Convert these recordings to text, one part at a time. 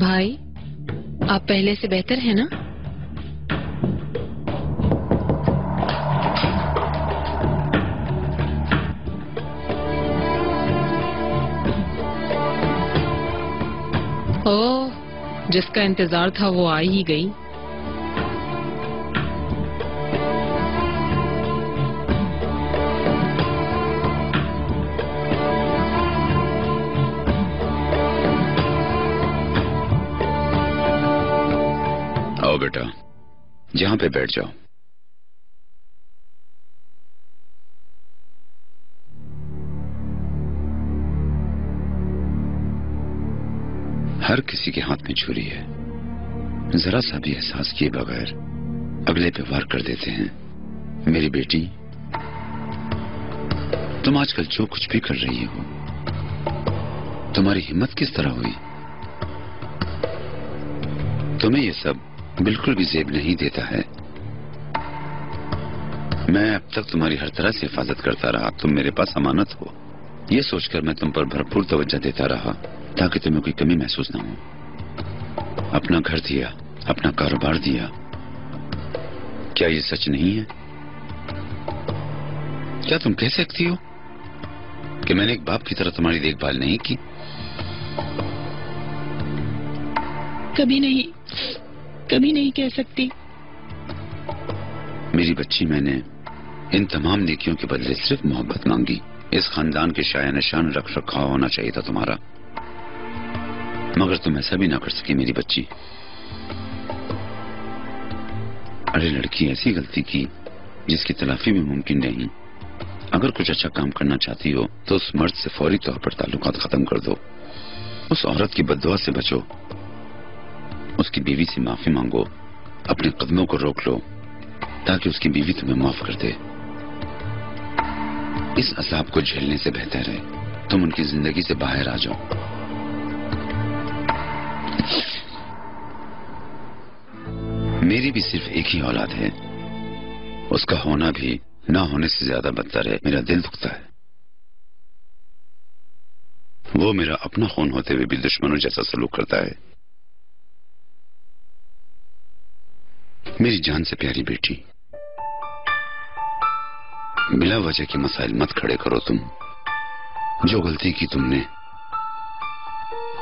भाई, आप पहले से बेहतर है ना? ओह, जिसका इंतजार था वो आ ही गई। आओ बेटा, यहां पे बैठ जाओ। हर किसी के हाथ में छुरी है, जरा सा भी एहसास किए बगैर अगले पे वार कर देते हैं। मेरी बेटी, तुम आजकल जो कुछ भी कर रही हो, तुम्हारी हिम्मत किस तरह हुई? तुम्हें ये सब बिल्कुल भी जेब नहीं देता है। मैं अब तक तुम्हारी हर तरह से हिफाजत करता रहा, तुम मेरे पास अमानत हो। ये सोचकर मैं तुम पर भरपूर तवज्जो देता रहा ताकि तुम्हें कोई कमी महसूस ना हो। अपना घर दिया, अपना कारोबार दिया। क्या ये सच नहीं है? क्या तुम कह सकती हो कि मैंने एक बाप की तरह तुम्हारी देखभाल नहीं की? कभी नहीं कह सकती। मेरी बच्ची, मैंने इन तमाम नेकियों के बदले सिर्फ मोहब्बत मांगी। इस खानदान के शाया निशान रख रखाव होना चाहिए था तुम्हारा, मगर तुम ऐसा भी ना कर सकी मेरी बच्ची। अरे लड़की, ऐसी गलती की जिसकी तलाफी भी मुमकिन नहीं। अगर कुछ अच्छा काम करना चाहती हो तो उस मर्द से फौरी तौर पर ताल्लुकात खत्म कर दो। उस औरत की बद्दुआ से बचो, उसकी बीवी से माफी मांगो, अपने कदमों को रोक लो ताकि उसकी बीवी तुम्हें माफ कर दे। इस अजाब को झेलने से बेहतर है तुम उनकी जिंदगी से बाहर आ जाओ। मेरी भी सिर्फ एक ही औलाद है, उसका होना भी ना होने से ज्यादा बदतर है। मेरा दिल दुखता है। वो मेरा अपना खून होते हुए भी दुश्मनों जैसा सलूक करता है। मेरी जान से प्यारी बेटी, बिला वजह के मसाइल मत खड़े करो। तुम जो गलती की तुमने,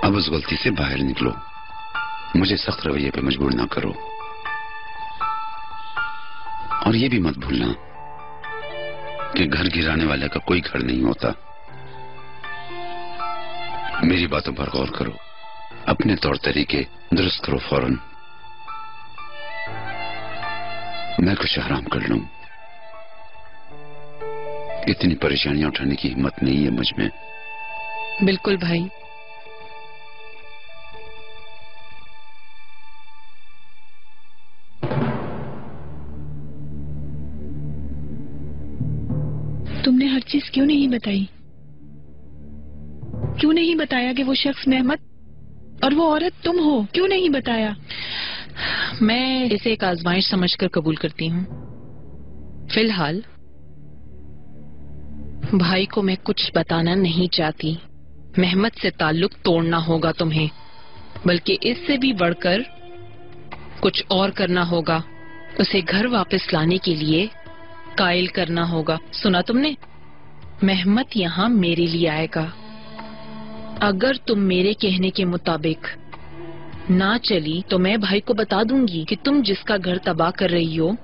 अब उस गलती से बाहर निकलो। मुझे सख्त रवैये पे मजबूर ना करो। और ये भी मत भूलना कि घर गिराने वाले का कोई घर नहीं होता। मेरी बातों पर गौर करो, अपने तौर तरीके दुरुस्त करो फौरन। मैं कुछ आराम कर लूं। इतनी परेशानियां उठाने की हिम्मत नहीं है मुझ में। बिल्कुल भाई। तुमने हर चीज क्यों नहीं बताई? क्यों नहीं बताया कि वो शख्स मेहमत और वो औरत तुम हो? क्यों नहीं बताया? मैं इसे एक आजमाइश समझकर कबूल करती हूँ। फिलहाल भाई को मैं कुछ बताना नहीं चाहती। मेहमत से ताल्लुक तोड़ना होगा तुम्हें, बल्कि इससे भी बढ़कर कुछ और करना होगा। उसे घर वापस लाने के लिए कायल करना होगा। सुना तुमने? मेहमत यहाँ मेरे लिए आएगा। अगर तुम मेरे कहने के मुताबिक ना चली तो मैं भाई को बता दूंगी कि तुम जिसका घर तबाह कर रही हो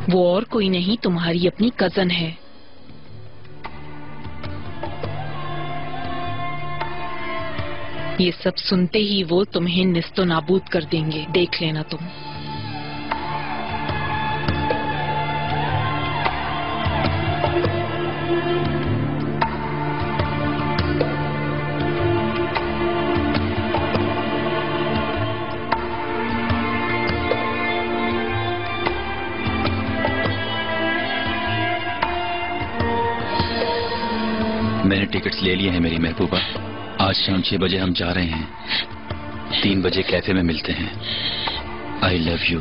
वो और कोई नहीं, तुम्हारी अपनी कजन है। ये सब सुनते ही वो तुम्हें निस्तो नाबूद कर देंगे, देख लेना तुम। मैंने टिकट्स ले लिए हैं मेरी महबूबा। आज शाम 6 बजे हम जा रहे हैं। 3 बजे कैफे में मिलते हैं। I love you.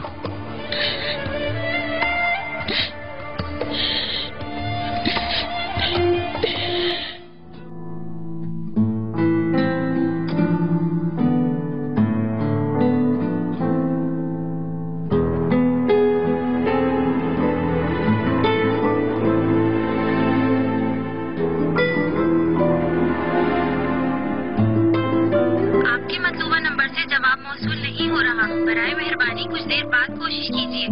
जवाब मौसूल नहीं हो रहा। बराए मेहरबानी कुछ देर बाद कोशिश कीजिए।